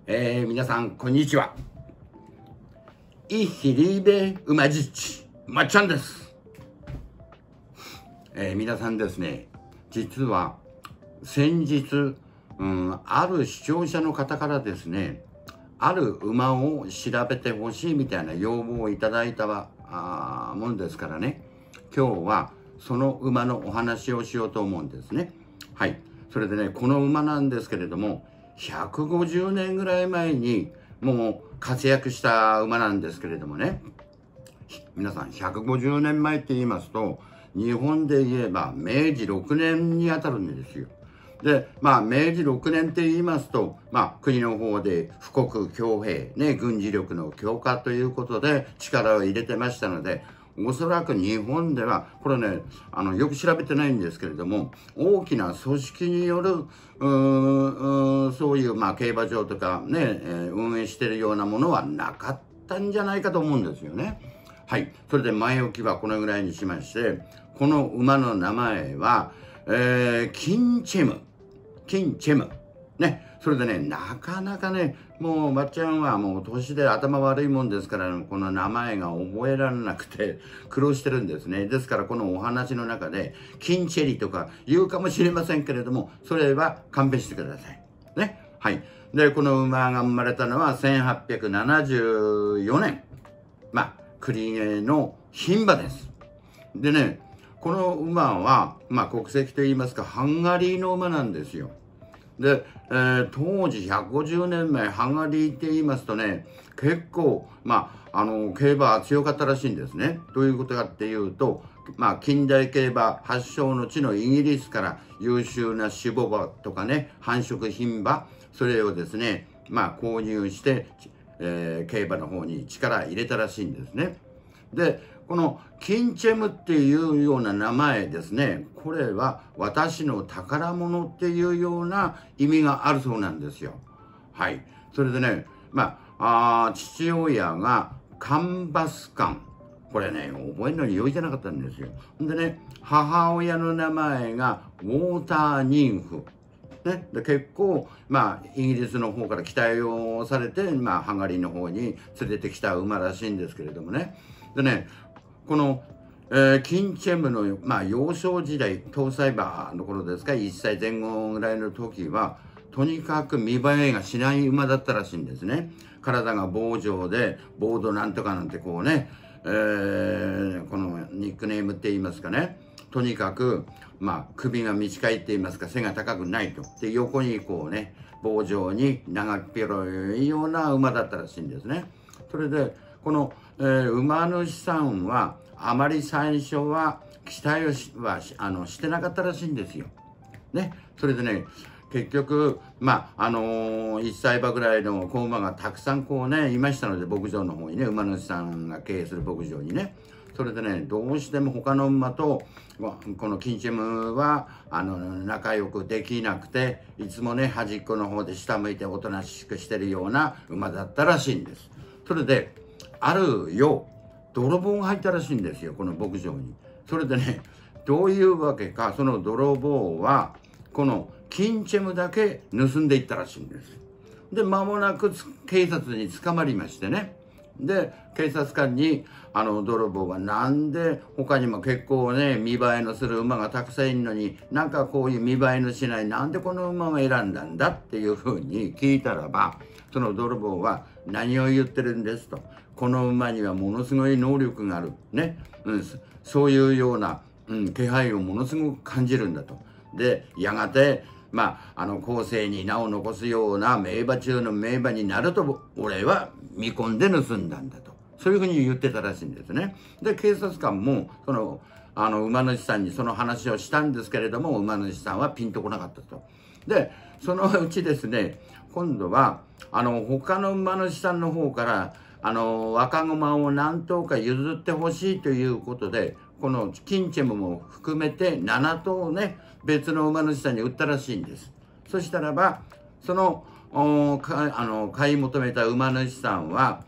皆さん、こんにちは。Ich liebe馬実まっちゃんです。皆さんですね、実は先日、ある視聴者の方からですね、ある馬を調べてほしいみたいな要望をいただいたもんですからね、今日はその馬のお話をしようと思うんですね。はい。それでね、この馬なんですけれども、150年ぐらい前にもう活躍した馬なんですけれどもね、皆さん150年前って言いますと、日本で言えば明治6年にあたるんですよ。で、明治6年って言いますと、国の方で富国強兵、ね、軍事力の強化ということで力を入れてましたので、おそらく日本では、これね、よく調べてないんですけれども、大きな組織による、そういう、競馬場とかね、運営しているようなものはなかったんじゃないかと思うんですよね。はい。それで前置きはこのぐらいにしまして、この馬の名前は、キンチェム。ね。それでね、なかなかね、もう、ばっちゃんはもう年で頭悪いもんですから、この名前が覚えられなくて苦労してるんですね。ですから、このお話の中で、キンチェリとか言うかもしれませんけれども、それは勘弁してください。ね。はい。で、この馬が生まれたのは1874年。栗毛の牝馬です。でね、この馬は、国籍といいますか、ハンガリーの馬なんですよ。で、当時150年前、ハンガリーって言いますとね、結構、競馬は強かったらしいんですね。どういうことかっていうと、近代競馬発祥の地のイギリスから優秀な種牡馬とかね、繁殖牝馬、それをですね、購入して、競馬の方に力入れたらしいんですね。で、このキンチェムっていうような名前ですね、これは私の宝物っていうような意味があるそうなんですよ。はい。それでね、父親がカンバスカン。これね、覚えるのに容易じゃなかったんですよ。でね、母親の名前がウォーターニンフ。ね、で結構、イギリスの方から期待をされて、ハンガリーの方に連れてきた馬らしいんですけれどもね。でね、この、キンチェムの、幼少時代、搭載馬の頃ですか、1歳前後ぐらいの時は、とにかく見栄えがしない馬だったらしいんですね。体が棒状で、ボードなんとかなんてこうね、このニックネームって言いますかね、とにかく、首が短いって言いますか、背が高くないと。で、横にこうね、棒状に長っ広いような馬だったらしいんですね。それで、この、馬主さんは、あまり最初は期待をしてなかったらしいんですよ。ね。それでね、結局、1歳馬ぐらいの子馬がたくさんこうね、いましたので、牧場の方にね、馬主さんが経営する牧場にね。それでね、どうしても他の馬と、このキンチェムは、仲良くできなくて、いつもね、端っこの方で下向いておとなしくしてるような馬だったらしいんです。それで、ある夜、泥棒が入ったらしいんですよ、この牧場に。それでね、どういうわけか、その泥棒は、このキンチェムだけ盗んでいったらしいんです。で、間もなく警察に捕まりましてね。で、警察官に、泥棒はなんで他にも結構ね、見栄えのする馬がたくさんいるのに、なんかこういう見栄えのしない、なんでこの馬を選んだんだっていうふうに聞いたらば、その泥棒は何を言ってるんですと。この馬にはものすごい能力がある。ね。そういうような、気配をものすごく感じるんだと。で、やがて、後世に名を残すような名馬中の名馬になると、俺は見込んで盗んだんだと。そういうふうに言ってたらしいんですね。で、警察官も、馬主さんにその話をしたんですけれども、馬主さんはピンとこなかったと。で、そのうちですね、今度は、他の馬主さんの方から、若馬を何頭か譲ってほしいということで、このキンチェムも含めて7頭ね、別の馬主さんに売ったらしいんです。そしたらば、その、買い求めた馬主さんは、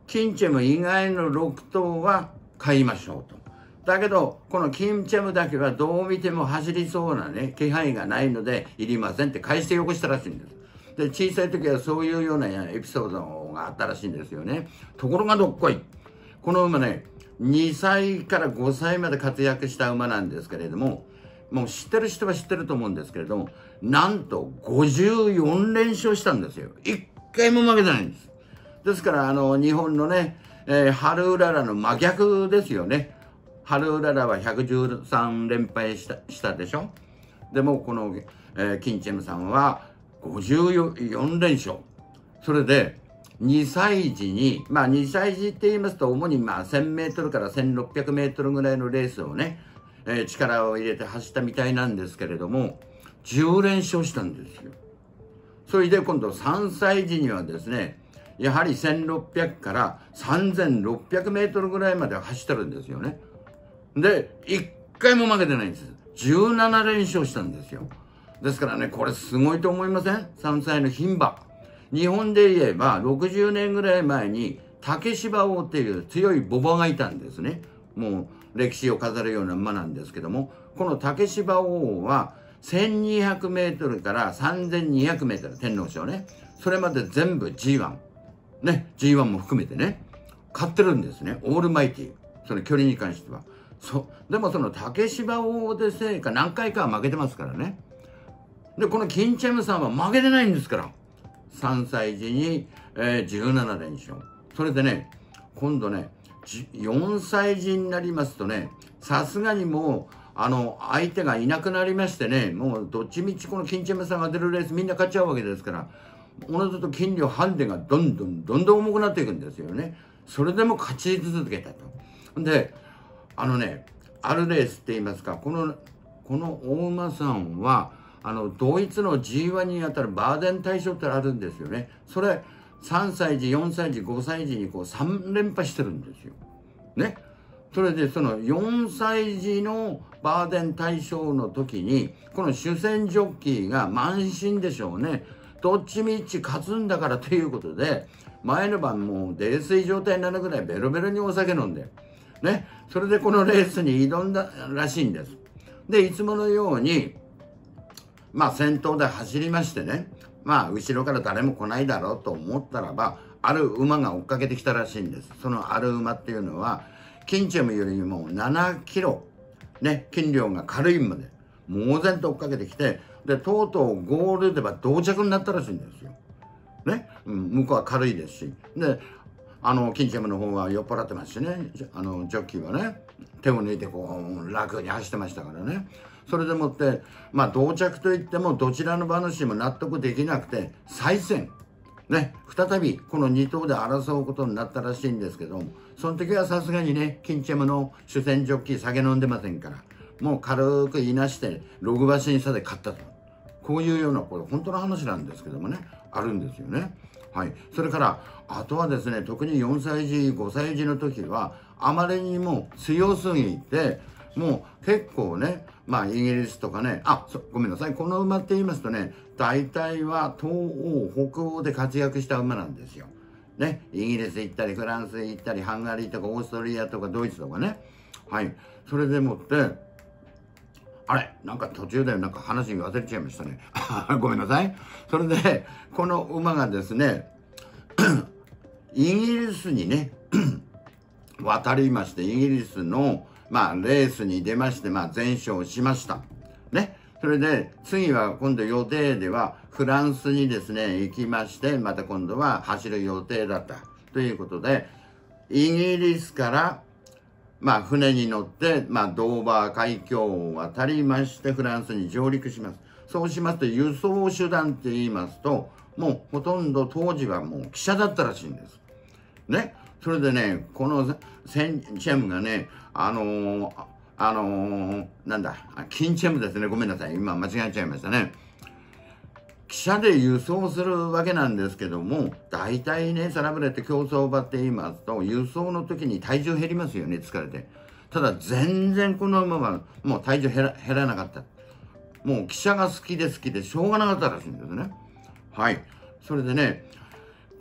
キンチェム以外の6頭は買いましょうと。だけど、このキンチェムだけはどう見ても走りそうなね、気配がないのでいりませんって返してよこしたらしいんです。で、小さい時はそういうようなエピソードがあったらしいんですよね。ところがどっこい。この馬ね、2歳から5歳まで活躍した馬なんですけれども、もう知ってる人は知ってると思うんですけれども、なんと54連勝したんですよ。1回も負けてないんです。ですから、日本のね、春うららの真逆ですよね。春うららは113連敗したでしょ。でも、この、キンチェムさんは54連勝。それで、2歳児に、まあ2歳児って言いますと、主にまあ1000メートルから1600メートルぐらいのレースをね、力を入れて走ったみたいなんですけれども、10連勝したんですよ。それで今度3歳児にはですね、やはり1600から3600メートルぐらいまで走ってるんですよね。で、1回も負けてないんです。17連勝したんですよ。ですからね、これすごいと思いません ?3 歳の牝馬。日本で言えば60年ぐらい前に竹芝王っていう強い牡馬がいたんですね。もう歴史を飾るような馬なんですけども、この竹芝王は1200メートルから3200メートル、天皇賞ね。それまで全部 G1。ね、G1 も含めてね、勝ってるんですね。オールマイティ。その距離に関しては。でもその竹芝王でせいか何回かは負けてますからね。で、このキンチェムさんは負けてないんですから。3歳児に、17連勝。それでね、今度ね、4歳児になりますとね、さすがにもう、相手がいなくなりましてね、もうどっちみちこのキンチェムさんが出るレースみんな勝っちゃうわけですから、おのずと斤量ハンデがどんどん重くなっていくんですよね。それでも勝ち続けたと。で、あるレースって言いますか、この大馬さんは、ドイツの G1 にあたるバーデン大賞ってあるんですよね。それ、3歳児、4歳児、5歳児にこう3連覇してるんですよ。ね。それでその4歳児のバーデン大賞の時に、この主戦ジョッキーが慢心でしょうね。どっちみち勝つんだからということで、前の晩もう泥酔状態になるぐらいベロベロにお酒飲んで、ね。それでこのレースに挑んだらしいんです。で、いつものように、まあ先頭で走りましてね、まあ後ろから誰も来ないだろうと思ったらば、ある馬が追っかけてきたらしいんです。そのある馬っていうのは、キンチェムよりも7キロ、ね、斤量が軽い馬で、猛然と追っかけてきて、で、とうとうゴールでは同着になったらしいんですよ。ね、向こうは軽いですし。で、キンチェムの方は酔っ払ってますしね、ジョッキーはね、手を抜いてこう、楽に走ってましたからね。それでもって、まあ、同着といっても、どちらの馬主も納得できなくて、再戦。ね、再び、この2頭で争うことになったらしいんですけど、その時はさすがにね、キンチェムの主戦ジョッキー酒飲んでませんから、もう軽くいなして、6馬身差で勝ったと。こういうような、これ本当の話なんですけどもね、あるんですよね。はい。それから、あとはですね、特に4歳児、5歳児の時は、あまりにも強すぎて、もう結構ね、まあイギリスとかね、ごめんなさい、この馬って言いますとね、大体は東欧、北欧で活躍した馬なんですよ。ね、イギリス行ったり、フランス行ったり、ハンガリーとかオーストリアとかドイツとかね。はい。それでもって、なんか途中でなんか話忘れちゃいましたね。ごめんなさい。それで、この馬がですね、イギリスにね、渡りまして、イギリスの、まあ、レースに出まして、まあ、全勝しました。ね。それで、次は今度予定では、フランスにですね、行きまして、また今度は走る予定だった。ということで、イギリスから、まあ、船に乗って、まあ、ドーバー海峡を渡りまして、フランスに上陸します。そうしますと、輸送手段って言いますと、もうほとんど当時はもう汽車だったらしいんです。ね。それでね、このセンチェムがね、キンチェムですね。ごめんなさい。今間違えちゃいましたね。汽車で輸送するわけなんですけども、大体ね、サラブレって競走馬って言いますと、輸送の時に体重減りますよね、疲れて。ただ、全然この馬はもう体重減らなかった。もう汽車が好きでしょうがなかったらしいんですね。はい。それでね、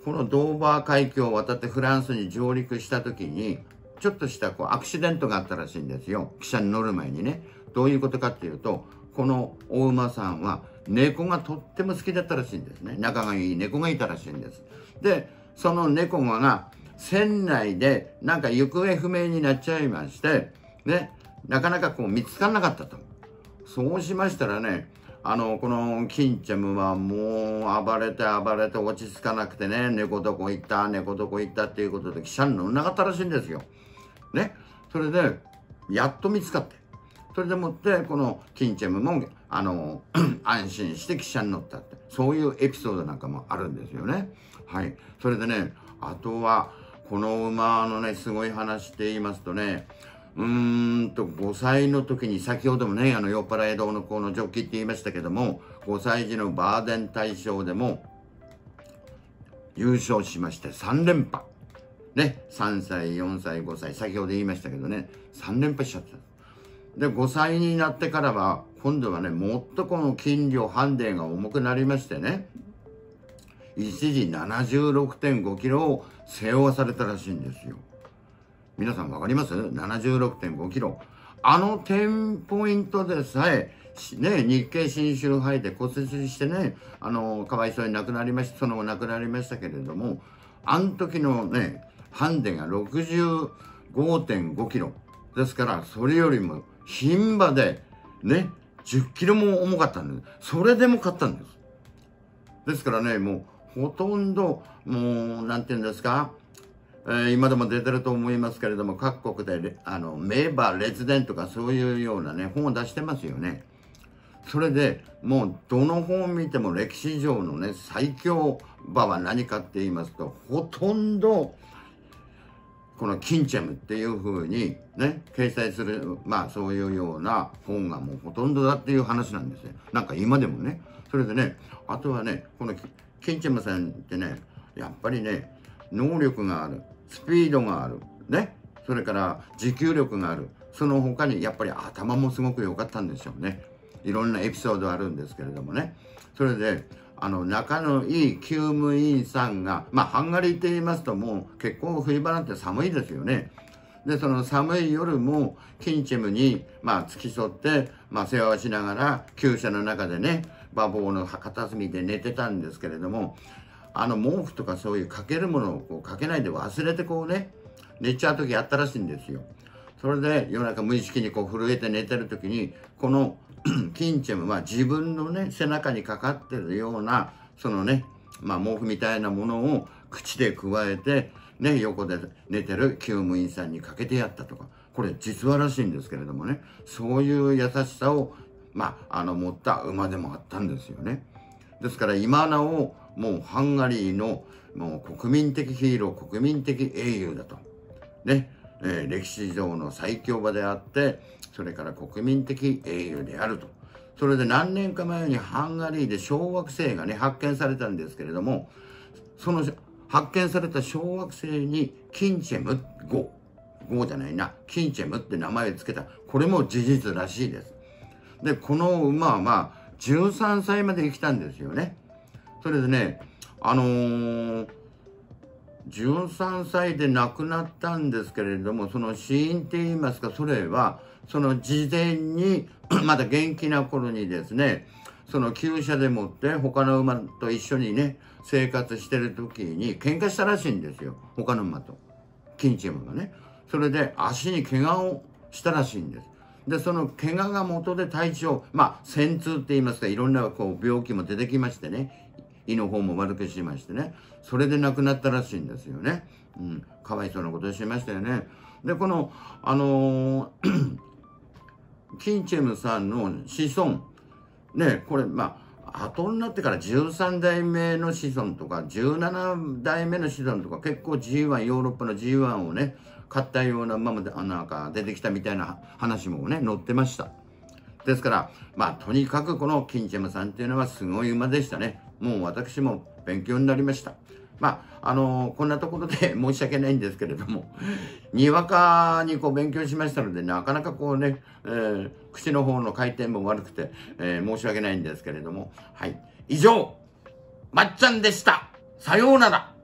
このドーバー海峡を渡ってフランスに上陸した時に、ちょっとしたアクシデントがあったらしいんですよ。汽車に乗る前にね。どういうことかっていうと、このお馬さんは猫がとっても好きだったらしいんですね。仲がいい猫がいたらしいんです。で、その猫が船内でなんか行方不明になっちゃいまして、ね、なかなかこう見つからなかったと。そうしましたらね、このキンチェムはもう暴れて落ち着かなくてね、猫どこ行ったっていうことで汽車に乗んなかったらしいんですよ。ね。それで、やっと見つかって。それでもって、このキンチェムも、安心して汽車に乗ったって。そういうエピソードなんかもあるんですよね。はい。それでね、あとは、この馬のね、すごい話って言いますとね、5歳の時に、先ほどもね、酔っ払いどうのこうのジョッキーって言いましたけども、5歳児のバーデン大賞でも優勝しまして3連覇。ね、3歳、4歳、5歳、先ほど言いましたけどね、3連覇しちゃった。で、5歳になってからは、今度はね、もっとこの斤量、ハンデが重くなりましてね、一時 76.5 キロを背負わされたらしいんですよ。皆さんわかります？ 76.5 キロ。10ポイントでさえ、ね、日経新春杯で骨折してね、かわいそうに亡くなりました、その後亡くなりましたけれども、あの時のね、ハンデが 65.5 キロ。ですから、それよりも、牝馬で、ね、10キロも重かったんです。それでも勝ったんです。ですからね、もう、ほとんど、もう、なんて言うんですか、今でも出てると思いますけれども、各国で、名馬列伝とかそういうようなね、本を出してますよね。それで、もう、どの本を見ても歴史上のね、最強馬は何かって言いますと、ほとんど、このキンチェムっていう風にね、掲載する、まあそういうような本がもうほとんどだっていう話なんですよ。なんか今でもね。それでね、あとはね、このキンチェムさんってね、やっぱりね、能力がある、スピードがある、ね、それから持久力がある、その他にやっぱり頭もすごく良かったんでしょうね。いろんなエピソードあるんですけれどもね。それで、仲のいい厩務員さんが、まあ、ハンガリーって言いますともう結構冬場なんて寒いですよね。で、その寒い夜もキンチェムに、まあ、付き添って、まあ、世話をしながら、厩舎の中でね、馬房の片隅で寝てたんですけれども、毛布とかそういうかけるものをこうかけないで忘れてこうね、寝ちゃう時あったらしいんですよ。それで夜中無意識にこう震えて寝てる時に、このキンチェムは自分のね、背中にかかってるような、そのね、まあ毛布みたいなものを口でくわえて、ね、横で寝てる厩務員さんにかけてやったとか、これ実話らしいんですけれどもね、そういう優しさを、まあ、持った馬でもあったんですよね。ですから今なお、もうハンガリーのもう国民的ヒーロー、国民的英雄だと。ね、歴史上の最強馬であって、それから国民的英雄であると。それで何年か前にハンガリーで小惑星がね、発見されたんですけれども、その発見された小惑星にキンチェム5じゃないな、キンチェムって名前を付けた。これも事実らしいです。で、この馬はまあ、13歳まで生きたんですよね。それでね、13歳で亡くなったんですけれども、その死因って言いますか、それは、その事前に、まだ元気な頃にですね、その厩舎でもって他の馬と一緒にね、生活してる時に喧嘩したらしいんですよ。他の馬と。キンチェムがね。それで足に怪我をしたらしいんです。で、その怪我が元で体調、まあ、戦痛って言いますか、いろんなこう病気も出てきましてね、胃の方も悪くしましてね、それで亡くなったらしいんですよね。うん、かわいそうなことをしましたよね。で、この、キンチェムさんの子孫、ね、これ、まあ、後になってから13代目の子孫とか、17代目の子孫とか、結構 G1、ヨーロッパの G1 をね、買ったような馬まで、なんか出てきたみたいな話もね、載ってました。ですから、まあ、とにかくこのキンチェムさんっていうのはすごい馬でしたね。もう私も勉強になりました。まあ、こんなところで申し訳ないんですけれども、にわかにこう勉強しましたので、なかなかこうね、口の方の回転も悪くて、申し訳ないんですけれども、はい。以上、まっちゃんでした。さようなら。